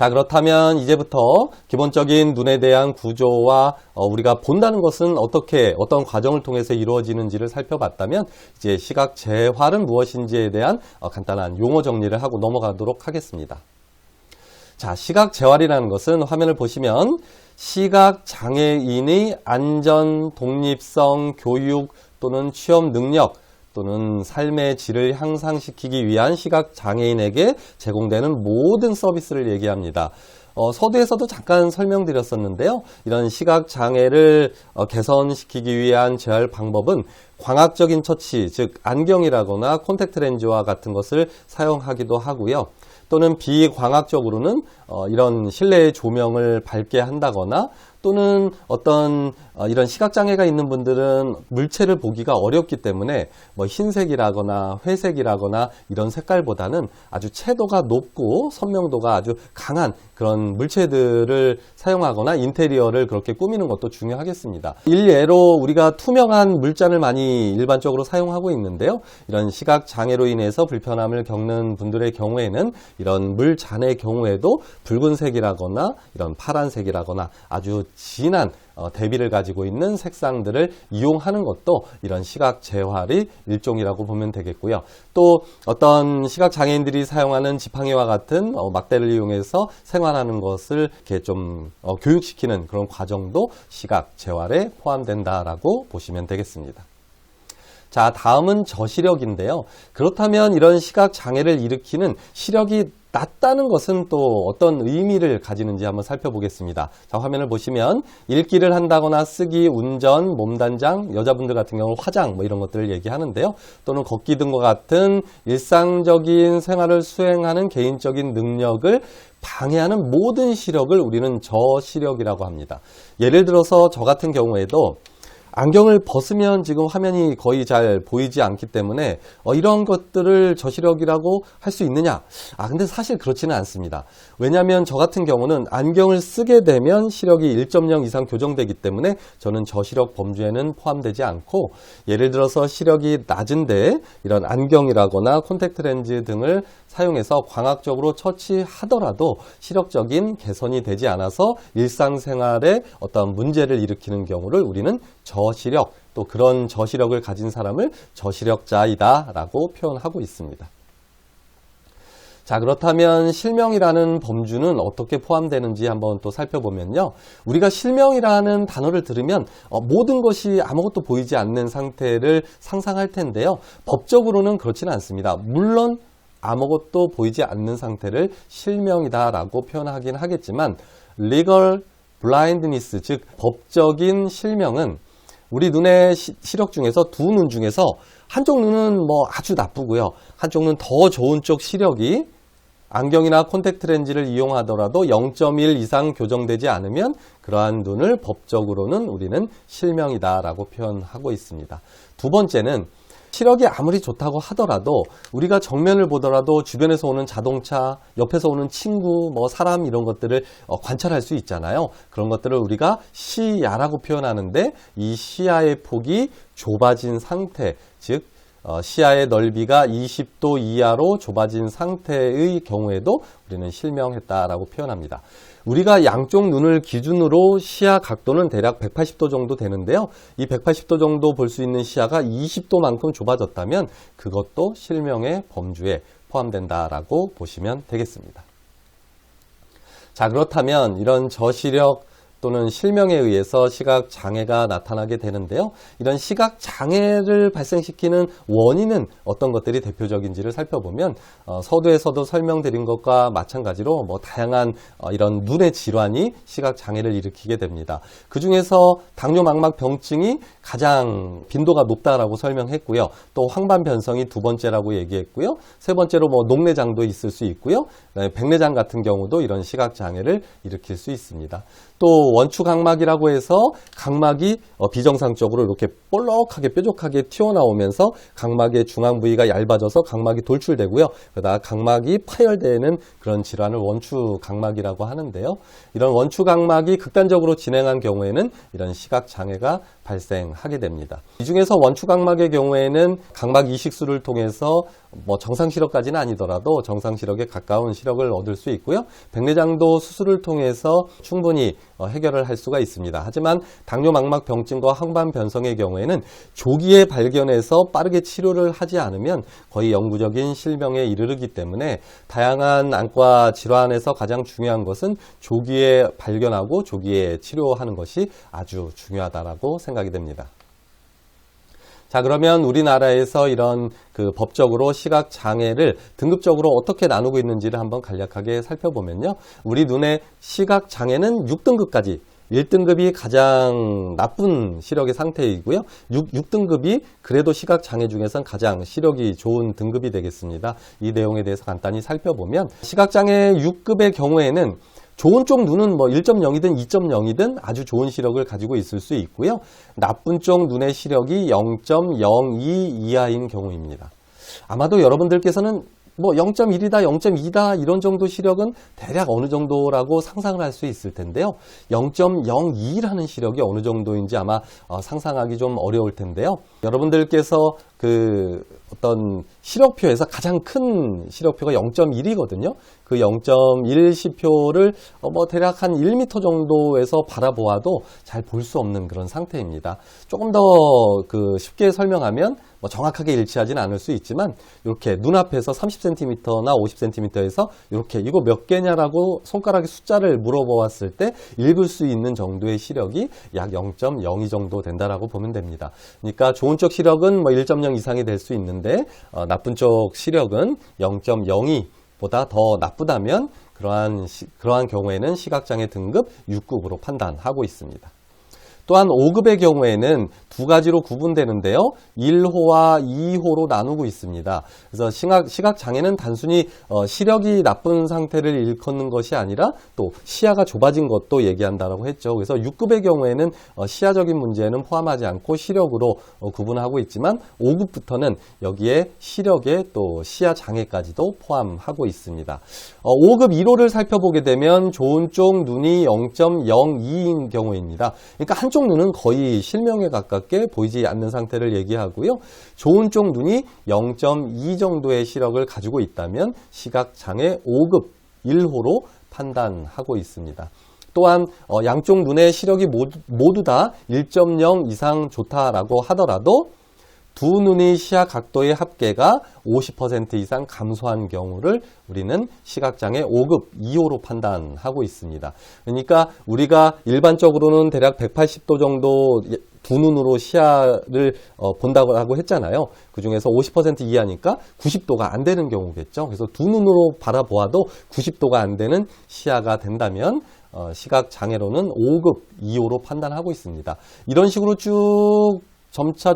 자, 그렇다면 이제부터 기본적인 눈에 대한 구조와 우리가 본다는 것은 어떤 과정을 통해서 이루어지는지를 살펴봤다면 이제 시각 재활은 무엇인지에 대한 간단한 용어 정리를 하고 넘어가도록 하겠습니다. 자, 시각 재활이라는 것은 화면을 보시면 시각 장애인의 안전, 독립성, 교육 또는 취업 능력 또는 삶의 질을 향상시키기 위한 시각 장애인에게 제공되는 모든 서비스를 얘기합니다. 서두에서도 잠깐 설명드렸었는데요. 이런 시각 장애를 개선시키기 위한 재활 방법은 광학적인 처치, 즉 안경이라거나 콘택트 렌즈와 같은 것을 사용하기도 하고요. 또는 비광학적으로는 이런 실내의 조명을 밝게 한다거나 또는 어떤 이런 시각장애가 있는 분들은 물체를 보기가 어렵기 때문에 뭐 흰색이라거나 회색이라거나 이런 색깔보다는 아주 채도가 높고 선명도가 아주 강한 그런 물체들을 사용하거나 인테리어를 그렇게 꾸미는 것도 중요하겠습니다. 일례로 우리가 투명한 물잔을 많이 일반적으로 사용하고 있는데요. 이런 시각장애로 인해서 불편함을 겪는 분들의 경우에는 이런 물잔의 경우에도 붉은색이라거나 이런 파란색이라거나 아주 진한 대비를 가지고 있는 색상들을 이용하는 것도 이런 시각 재활의 일종이라고 보면 되겠고요. 또 어떤 시각 장애인들이 사용하는 지팡이와 같은 막대를 이용해서 생활하는 것을 이렇게 좀 교육시키는 그런 과정도 시각 재활에 포함된다라고 보시면 되겠습니다. 자, 다음은 저시력인데요. 그렇다면 이런 시각 장애를 일으키는 시력이 낮다는 것은 또 어떤 의미를 가지는지 한번 살펴보겠습니다. 자, 화면을 보시면 읽기를 한다거나 쓰기, 운전, 몸단장, 여자분들 같은 경우 화장 뭐 이런 것들을 얘기하는데요. 또는 걷기 등과 같은 일상적인 생활을 수행하는 개인적인 능력을 방해하는 모든 시력을 우리는 저시력이라고 합니다. 예를 들어서 저 같은 경우에도 안경을 벗으면 지금 화면이 거의 잘 보이지 않기 때문에 이런 것들을 저시력이라고 할 수 있느냐? 근데 사실 그렇지는 않습니다. 왜냐하면 저 같은 경우는 안경을 쓰게 되면 시력이 1.0 이상 교정되기 때문에 저는 저시력 범주에는 포함되지 않고, 예를 들어서 시력이 낮은데 이런 안경이라거나 콘택트 렌즈 등을 사용해서 광학적으로 처치하더라도 시력적인 개선이 되지 않아서 일상생활에 어떤 문제를 일으키는 경우를 우리는 저시력, 또 그런 저시력을 가진 사람을 저시력자이다 라고 표현하고 있습니다. 자, 그렇다면 실명이라는 범주는 어떻게 포함되는지 한번 또 살펴보면요. 우리가 실명이라는 단어를 들으면 모든 것이 아무것도 보이지 않는 상태를 상상할 텐데요. 법적으로는 그렇지는 않습니다. 물론 아무것도 보이지 않는 상태를 실명이다라고 표현하긴 하겠지만 legal blindness, 즉 법적인 실명은 우리 눈의 시력 중에서 두 눈 중에서 한쪽 눈은 뭐 아주 나쁘고요. 한쪽 눈 더 좋은 쪽 시력이 안경이나 콘택트 렌즈를 이용하더라도 0.1 이상 교정되지 않으면 그러한 눈을 법적으로는 우리는 실명이다라고 표현하고 있습니다. 두 번째는 시력이 아무리 좋다고 하더라도 우리가 정면을 보더라도 주변에서 오는 자동차, 옆에서 오는 친구, 뭐 사람 이런 것들을 관찰할 수 있잖아요. 그런 것들을 우리가 시야라고 표현하는데 이 시야의 폭이 좁아진 상태, 즉 시야의 넓이가 20도 이하로 좁아진 상태의 경우에도 우리는 실명했다라고 표현합니다. 우리가 양쪽 눈을 기준으로 시야 각도는 대략 180도 정도 되는데요. 이 180도 정도 볼 수 있는 시야가 20도만큼 좁아졌다면 그것도 실명의 범주에 포함된다라고 보시면 되겠습니다. 자, 그렇다면 이런 저시력 또는 실명에 의해서 시각장애가 나타나게 되는데요. 이런 시각장애를 발생시키는 원인은 어떤 것들이 대표적인지를 살펴보면 서두에서도 설명드린 것과 마찬가지로 다양한 이런 눈의 질환이 시각장애를 일으키게 됩니다. 그 중에서 당뇨망막병증이 가장 빈도가 높다라고 설명했고요. 또 황반변성이 두 번째라고 얘기했고요. 세 번째로 녹내장도 있을 수 있고요. 백내장 같은 경우도 이런 시각장애를 일으킬 수 있습니다. 또 원추각막이라고 해서 각막이 비정상적으로 이렇게 볼록하게 뾰족하게 튀어나오면서 각막의 중앙 부위가 얇아져서 각막이 돌출되고요. 그러다가 각막이 파열되는 그런 질환을 원추각막이라고 하는데요. 이런 원추각막이 극단적으로 진행한 경우에는 이런 시각장애가 발생하게 됩니다. 이 중에서 원추각막의 경우에는 각막 이식술을 통해서 뭐 정상 시력까지는 아니더라도 정상 시력에 가까운 시력을 얻을 수 있고요. 백내장도 수술을 통해서 충분히 해결을 할 수가 있습니다. 하지만 당뇨망막병증과 황반변성의 경우에는 조기에 발견해서 빠르게 치료를 하지 않으면 거의 영구적인 실명에 이르르기 때문에 다양한 안과 질환에서 가장 중요한 것은 조기에 발견하고 조기에 치료하는 것이 아주 중요하다라고 생각이 됩니다. 자, 그러면 우리나라에서 이런 법적으로 시각장애를 등급적으로 어떻게 나누고 있는지를 한번 간략하게 살펴보면요. 우리 눈의 시각장애는 6등급까지 1등급이 가장 나쁜 시력의 상태이고요. 6등급이 그래도 시각장애 중에선 가장 시력이 좋은 등급이 되겠습니다. 이 내용에 대해서 간단히 살펴보면 시각장애 6급의 경우에는 좋은 쪽 눈은 뭐 1.0이든 2.0이든 아주 좋은 시력을 가지고 있을 수 있고요. 나쁜 쪽 눈의 시력이 0.02 이하인 경우입니다. 아마도 여러분들께서는 뭐 0.1이다, 0.2다 이런 정도 시력은 대략 어느 정도라고 상상을 할 수 있을 텐데요. 0.02라는 시력이 어느 정도인지 아마 상상하기 좀 어려울 텐데요. 여러분들께서 어떤 시력표에서 가장 큰 시력표가 0.1이거든요. 그 0.1 시표를 뭐 대략 한 1m 정도에서 바라보아도 잘 볼 수 없는 그런 상태입니다. 조금 더 쉽게 설명하면 뭐 정확하게 일치하지는 않을 수 있지만 이렇게 눈앞에서 30cm나 50cm에서 이렇게 이거 몇 개냐라고 손가락에 숫자를 물어보았을 때 읽을 수 있는 정도의 시력이 약 0.02 정도 된다라고 보면 됩니다. 그러니까 좋은 쪽 시력은 뭐 1.0 이상이 될 수 있는데 나쁜 쪽 시력은 0.02보다 더 나쁘다면 그러한 경우에는 시각장애 등급 6급으로 판단하고 있습니다. 또한 5급의 경우에는 두 가지로 구분되는데요. 1호와 2호로 나누고 있습니다. 그래서 시각장애는 단순히 시력이 나쁜 상태를 일컫는 것이 아니라 또 시야가 좁아진 것도 얘기한다라고 했죠. 그래서 6급의 경우에는 시야적인 문제는 포함하지 않고 시력으로 구분하고 있지만 5급부터는 여기에 시력에 또 시야 장애까지도 포함하고 있습니다. 5급 1호를 살펴보게 되면 좋은 쪽 눈이 0.02인 경우입니다. 그러니까 한쪽 눈은 거의 실명에 가깝게 보이지 않는 상태를 얘기하고요. 좋은 쪽 눈이 0.2 정도의 시력을 가지고 있다면 시각장애 5급 1호로 판단하고 있습니다. 또한 양쪽 눈의 시력이 모두 다 1.0 이상 좋다라고 하더라도 두 눈의 시야 각도의 합계가 50% 이상 감소한 경우를 우리는 시각장애 5급 2호로 판단하고 있습니다. 그러니까 우리가 일반적으로는 대략 180도 정도 두 눈으로 시야를 본다고 했잖아요. 그 중에서 50% 이하니까 90도가 안 되는 경우겠죠. 그래서 두 눈으로 바라보아도 90도가 안 되는 시야가 된다면 시각장애로는 5급 2호로 판단하고 있습니다. 이런 식으로 쭉 점차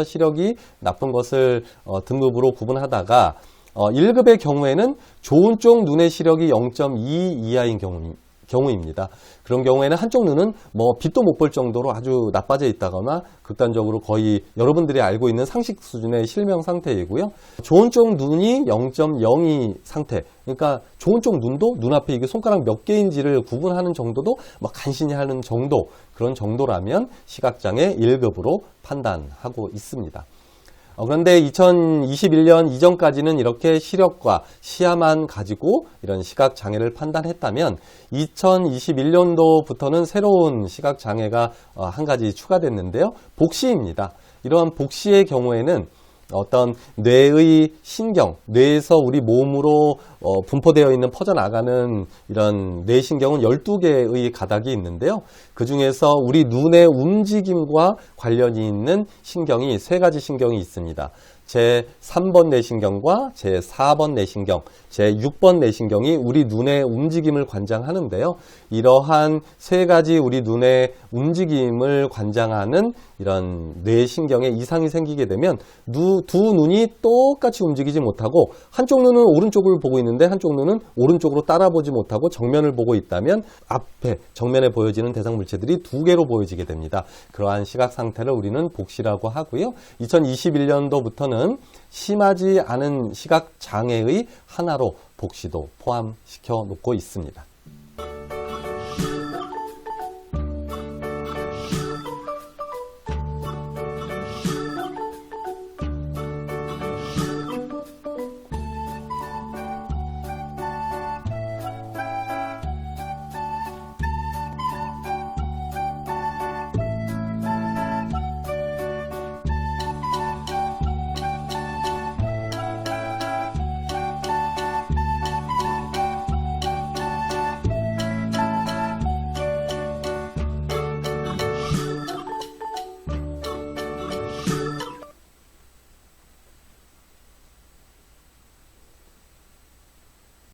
시력이 나쁜 것을 등급으로 구분하다가 1급의 경우에는 좋은 쪽 눈의 시력이 0.2 이하인 경우입니다. 그런 경우에는 한쪽 눈은 뭐 빛도 못 볼 정도로 아주 나빠져 있다거나 극단적으로 거의 여러분들이 알고 있는 상식 수준의 실명 상태이고요. 좋은 쪽 눈이 0.02 상태. 그러니까 좋은 쪽 눈도 눈앞에 이게 손가락 몇 개인지를 구분하는 정도도 뭐 간신히 하는 정도, 그런 정도라면 시각장애 1급으로 판단하고 있습니다. 그런데 2021년 이전까지는 이렇게 시력과 시야만 가지고 이런 시각장애를 판단했다면 2021년도부터는 새로운 시각장애가 한 가지 추가됐는데요. 복시입니다. 이러한 복시의 경우에는 어떤 뇌의 신경, 뇌에서 우리 몸으로 분포되어 있는 퍼져나가는 이런 뇌신경은 12개의 가닥이 있는데요. 그 중에서 우리 눈의 움직임과 관련이 있는 신경이 3가지 신경이 있습니다. 제3번 뇌신경과 제4번 뇌신경, 제6번 뇌신경이 우리 눈의 움직임을 관장하는데요. 이러한 3가지 우리 눈의 움직임을 관장하는 이런 뇌신경에 이상이 생기게 되면 두 눈이 똑같이 움직이지 못하고 한쪽 눈은 오른쪽을 보고 있는데 한쪽 눈은 오른쪽으로 따라보지 못하고 정면을 보고 있다면 앞에 정면에 보여지는 대상 물체들이 2개로 보여지게 됩니다. 그러한 시각 상태를 우리는 복시라고 하고요. 2021년도부터는 심하지 않은 시각 장애의 하나로 복시도 포함시켜 놓고 있습니다.